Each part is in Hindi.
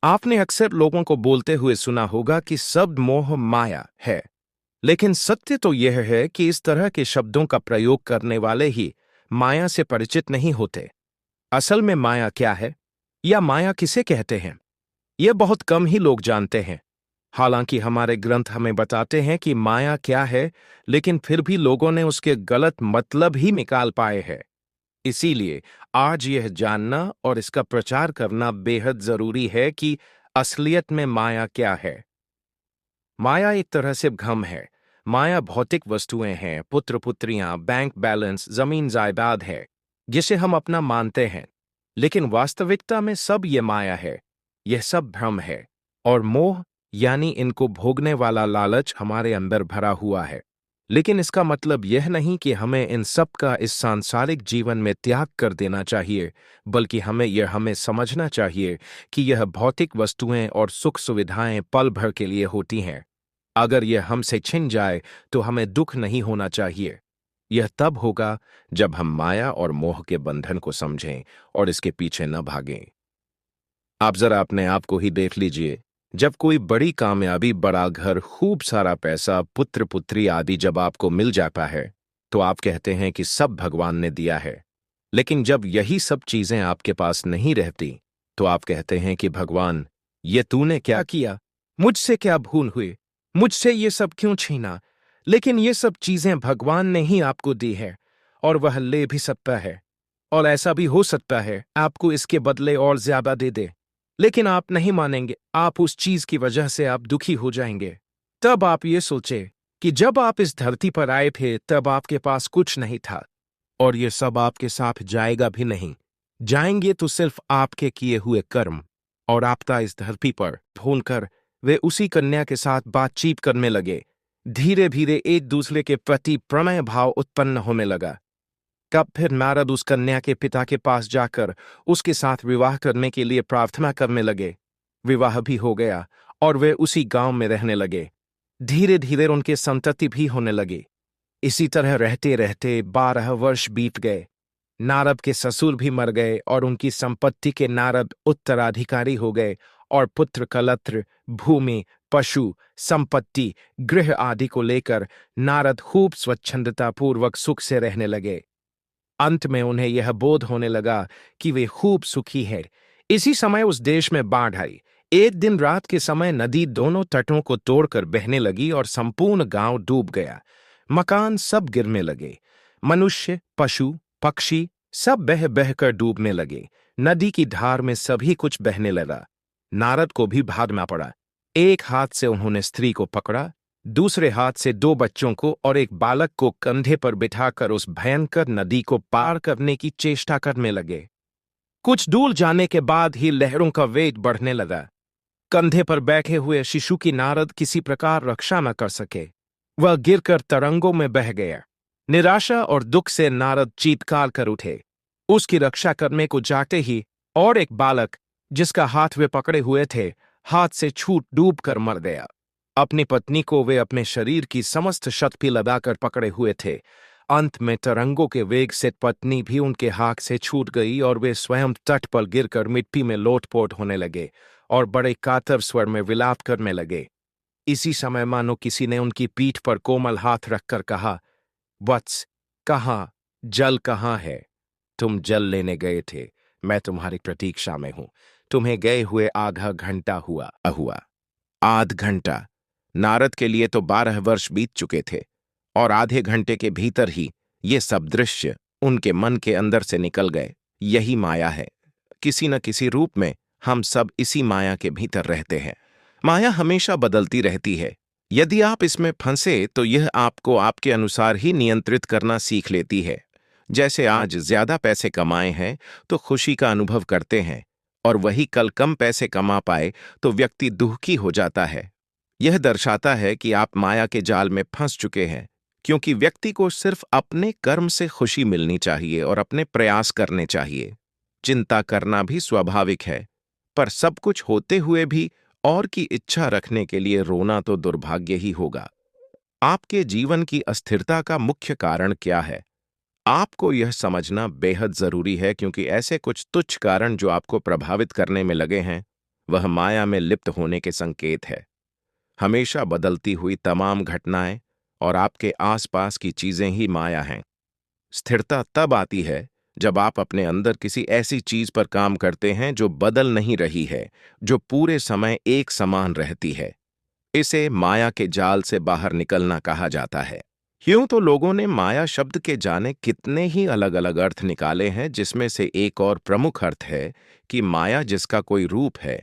आपने अक्सर लोगों को बोलते हुए सुना होगा कि सब मोह माया है। लेकिन सत्य तो यह है कि इस तरह के शब्दों का प्रयोग करने वाले ही माया से परिचित नहीं होते। असल में माया क्या है या माया किसे कहते हैं, यह बहुत कम ही लोग जानते हैं। हालांकि हमारे ग्रंथ हमें बताते हैं कि माया क्या है, लेकिन फिर भी लोगों ने उसके गलत मतलब ही निकाल पाए हैं। इसीलिए आज यह जानना और इसका प्रचार करना बेहद जरूरी है कि असलियत में माया क्या है। माया एक तरह से भ्रम है। माया भौतिक वस्तुएं हैं, पुत्र पुत्रियां, बैंक बैलेंस, जमीन जायदाद है, जिसे हम अपना मानते हैं। लेकिन वास्तविकता में सब ये माया है, यह सब भ्रम है। और मोह यानी इनको भोगने वाला लालच हमारे अंदर भरा हुआ है। लेकिन इसका मतलब यह नहीं कि हमें इन सब का इस सांसारिक जीवन में त्याग कर देना चाहिए, बल्कि हमें समझना चाहिए कि यह भौतिक वस्तुएं और सुख सुविधाएं पल भर के लिए होती हैं। अगर यह हमसे छिन जाए तो हमें दुख नहीं होना चाहिए। यह तब होगा जब हम माया और मोह के बंधन को समझें और इसके पीछे न भागें। आप जरा अपने आप को ही देख लीजिए। जब कोई बड़ी कामयाबी, बड़ा घर, खूब सारा पैसा, पुत्र पुत्री आदि जब आपको मिल जाता है तो आप कहते हैं कि सब भगवान ने दिया है। लेकिन जब यही सब चीजें आपके पास नहीं रहती तो आप कहते हैं कि भगवान, ये तूने क्या किया, मुझसे क्या भूल हुई, मुझसे ये सब क्यों छीना। लेकिन ये सब चीजें भगवान ने ही आपको दी है और वह ले भी सकता है। और ऐसा भी हो सकता है आपको इसके बदले और ज्यादा दे दे। लेकिन आप नहीं मानेंगे, आप उस चीज की वजह से आप दुखी हो जाएंगे। तब आप ये सोचे कि जब आप इस धरती पर आए थे तब आपके पास कुछ नहीं था, और ये सब आपके साथ जाएगा भी नहीं। जाएंगे तो सिर्फ आपके किए हुए कर्म। और आपदा इस धरती पर भूलकर वे उसी कन्या के साथ बातचीत करने लगे। धीरे धीरे एक दूसरे के प्रति प्रणय भाव उत्पन्न होने लगा। कब फिर नारद उस कन्या के पिता के पास जाकर उसके साथ विवाह करने के लिए प्रार्थना करने लगे। विवाह भी हो गया और वे उसी गांव में रहने लगे। धीरे धीरे उनके संतति भी होने लगी। इसी तरह रहते रहते 12 वर्ष बीत गए। नारद के ससुर भी मर गए और उनकी संपत्ति के नारद उत्तराधिकारी हो गए, और पुत्र कलत्र, भूमि, पशु, संपत्ति, गृह आदि को लेकर नारद खूब स्वच्छंदतापूर्वक सुख से रहने लगे। अंत में उन्हें यह बोध होने लगा कि वे खूब सुखी हैं। इसी समय उस देश में बाढ़ आई। एक दिन रात के समय नदी दोनों तटों को तोड़कर बहने लगी और संपूर्ण गांव डूब गया। मकान सब गिरने लगे। मनुष्य, पशु, पक्षी सब बह बह कर डूबने लगे। नदी की धार में सभी कुछ बहने लगा। नारद को भी भागना पड़ा। एक हाथ से उन्होंने स्त्री को पकड़ा, दूसरे हाथ से 2 बच्चों को और एक बालक को कंधे पर बिठाकर उस भयंकर नदी को पार करने की चेष्टा करने लगे। कुछ दूर जाने के बाद ही लहरों का वेग बढ़ने लगा। कंधे पर बैठे हुए शिशु की नारद किसी प्रकार रक्षा न कर सके। वह गिरकर तरंगों में बह गया। निराशा और दुख से नारद चीत्कार कर उठे। उसकी रक्षा करने को जाते ही और एक बालक, जिसका हाथ वे पकड़े हुए थे, हाथ से छूट डूबकर मर गया। अपनी पत्नी को वे अपने शरीर की समस्त शक्ति लगाकर पकड़े हुए थे। अंत में तरंगों के वेग से पत्नी भी उनके हाथ से छूट गई और वे स्वयं तट पर गिरकर मिट्टी में लोटपोट होने लगे और बड़े कातर स्वर में विलाप करने लगे। इसी समय मानो किसी ने उनकी पीठ पर कोमल हाथ रखकर कहा, वत्स, कहाँ, जल कहाँ है? तुम जल लेने गए थे, मैं तुम्हारी प्रतीक्षा में हूं। तुम्हें गए हुए आधा घंटा हुआ। आध घंटा। नारद के लिए तो 12 वर्ष बीत चुके थे, और आधे घंटे के भीतर ही ये सब दृश्य उनके मन के अंदर से निकल गए। यही माया है। किसी न किसी रूप में हम सब इसी माया के भीतर रहते हैं। माया हमेशा बदलती रहती है। यदि आप इसमें फंसे तो यह आपको आपके अनुसार ही नियंत्रित करना सीख लेती है। जैसे आज ज्यादा पैसे कमाए हैं तो खुशी का अनुभव करते हैं, और वही कल कम पैसे कमा पाए तो व्यक्ति दुखी हो जाता है। यह दर्शाता है कि आप माया के जाल में फंस चुके हैं, क्योंकि व्यक्ति को सिर्फ अपने कर्म से खुशी मिलनी चाहिए और अपने प्रयास करने चाहिए। चिंता करना भी स्वाभाविक है, पर सब कुछ होते हुए भी और की इच्छा रखने के लिए रोना तो दुर्भाग्य ही होगा। आपके जीवन की अस्थिरता का मुख्य कारण क्या है? आपको यह समझना बेहद जरूरी है, क्योंकि ऐसे कुछ तुच्छ कारण जो आपको प्रभावित करने में लगे हैं, वह माया में लिप्त होने के संकेत है। हमेशा बदलती हुई तमाम घटनाएं और आपके आसपास की चीजें ही माया हैं। स्थिरता तब आती है जब आप अपने अंदर किसी ऐसी चीज पर काम करते हैं जो बदल नहीं रही है, जो पूरे समय एक समान रहती है। इसे माया के जाल से बाहर निकलना कहा जाता है। यूं तो लोगों ने माया शब्द के जाने कितने ही अलग अलग अर्थ निकाले हैं, जिसमें से एक और प्रमुख अर्थ है कि माया जिसका कोई रूप है,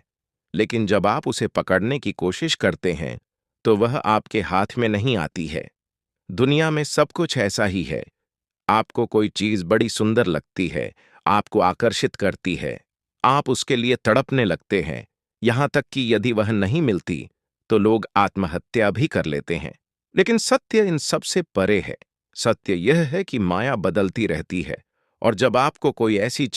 लेकिन जब आप उसे पकड़ने की कोशिश करते हैं तो वह आपके हाथ में नहीं आती है। दुनिया में सब कुछ ऐसा ही है। आपको कोई चीज बड़ी सुंदर लगती है, आपको आकर्षित करती है, आप उसके लिए तड़पने लगते हैं, यहां तक कि यदि वह नहीं मिलती तो लोग आत्महत्या भी कर लेते हैं। लेकिन सत्य इन सब से परे है। सत्य यह है कि माया बदलती रहती है, और जब आपको कोई ऐसी